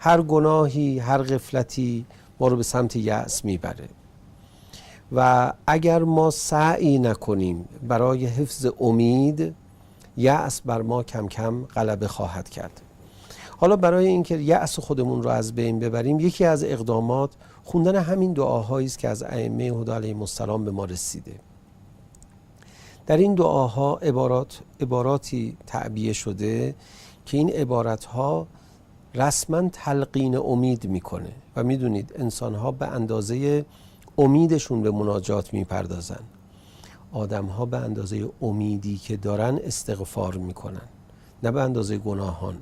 هر گناهی، هر غفلتی ما رو به سمت یأس میبره و اگر ما سعی نکنیم برای حفظ امید، یأس بر ما کم کم غلبه خواهد کرد. حالا برای اینکه یأس خودمون رو از بین ببریم، یکی از اقدامات خوندن همین دعاهایی است که از ائمه هدی علیهم السلام به ما رسیده. در این دعاها عباراتی تعبیه شده که این عبارتها رسما تلقین امید میکنه و میدونید انسانها به اندازه امیدشون به مناجات میپردازن. آدمها به اندازه امیدی که دارن استغفار میکنن، نه به اندازه گناهان.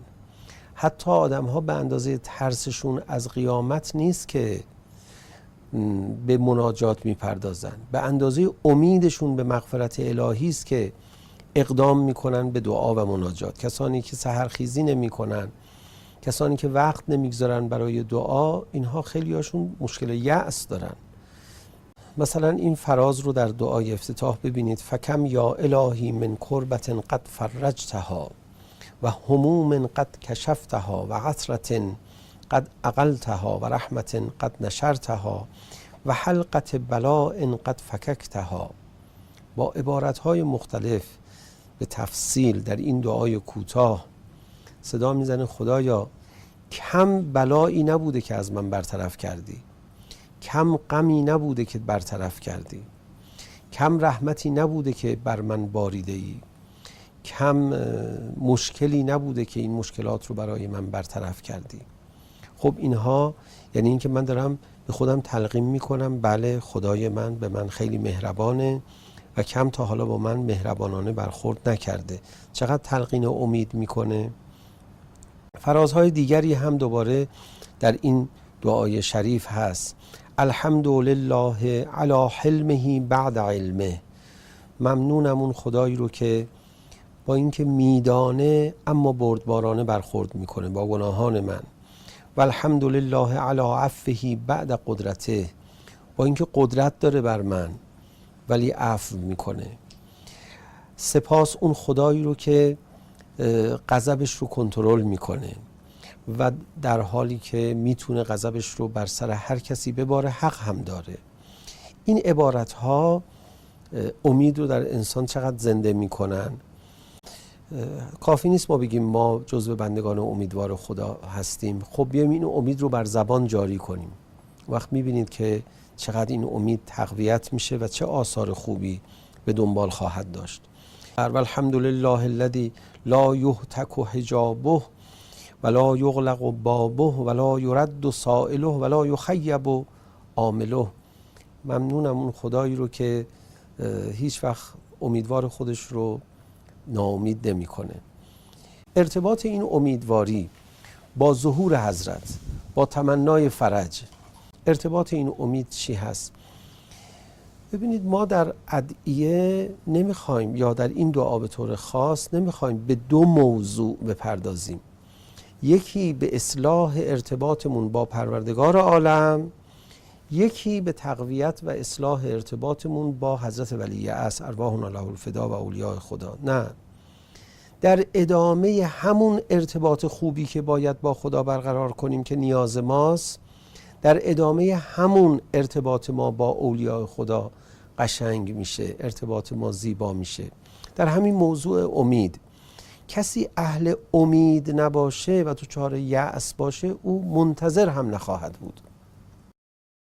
حتی آدمها به اندازه ترسشون از قیامت نیست که به مناجات میپردازن، به اندازه امیدشون به مغفرت الهی است که اقدام میکنن به دعا و مناجات. کسانی که سحرخیزی نمیکنن، کسانی که وقت نمیگذارن برای دعا، اینها خیلیاشون مشکل یأس دارن. مثلا این فراز رو در دعای افتتاح ببینید: فکم یا الهی من کربت قد فرجتها و هموم قد کشفتها و عثرة قد اقلتها و رحمة قد نشرتها و حلقة بلاء قد فککتها. با عبارتهای مختلف به تفصیل در این دعای کوتاه صدا میزنه: خدایا کم بلایی نبوده که از من برطرف کردی، کم غمی نبوده که برطرف کردی، کم رحمتی نبوده که بر من باریده ای، کم مشکلی نبوده که این مشکلات رو برای من برطرف کردی. خب اینها یعنی این که من دارم به خودم تلقین میکنم بله خدای من به من خیلی مهربانه و کم تا حالا با من مهربانانه برخورد نکرده. چقدر تلقین امید میکنه. فرازهای دیگری هم دوباره در این دعای شریف هست: الحمدلله علی حلمه بعد علمه. ممنونم اون خدایی رو که با اینکه میدانه اما بردبارانه برخورد میکنه با گناهان من. و الحمدلله علی عفوه بعد قدرته. با اینکه قدرت داره بر من ولی عفو میکنه. سپاس اون خدایی رو که غضبش رو کنترل میکنه و در حالی که میتونه غضبش رو بر سر هر کسی بباره حق هم داره. این عبارت ها امید رو در انسان چقدر زنده میکنن. کافی نیست ما بگیم ما جزو بندگان امیدوار خدا هستیم. خب بیایم این امید رو بر زبان جاری کنیم. وقت میبینید که چقدر این امید تقویت میشه و چه آثار خوبی به دنبال خواهد داشت. و الحمدلله الذی لا یهتک حجابه ولا یغلق بابه ولا یرد سائله ولا یخیب عامله. ممنونم اون خدایی رو که هیچ وقت امیدوار خودش رو ناامید نمی‌کنه. ارتباط این امیدواری با ظهور حضرت، با تمنای فرج، ارتباط این امید چی هست؟ ببینید ما در ادعیه نمیخوایم یا در این دعا به طور خاص نمیخوایم به دو موضوع بپردازیم. یکی به اصلاح ارتباطمون با پروردگار عالم، یکی به تقویت و اصلاح ارتباطمون با حضرت ولی عصر ارواحنا له الفدا و اولیاء خدا. نه، در ادامه همون ارتباط خوبی که باید با خدا برقرار کنیم که نیاز ماست، در ادامه همون ارتباط ما با اولیاء خدا قشنگ میشه، ارتباط ما زیبا میشه. در همین موضوع امید، کسی اهل امید نباشه و دچار یأس باشه او منتظر هم نخواهد بود.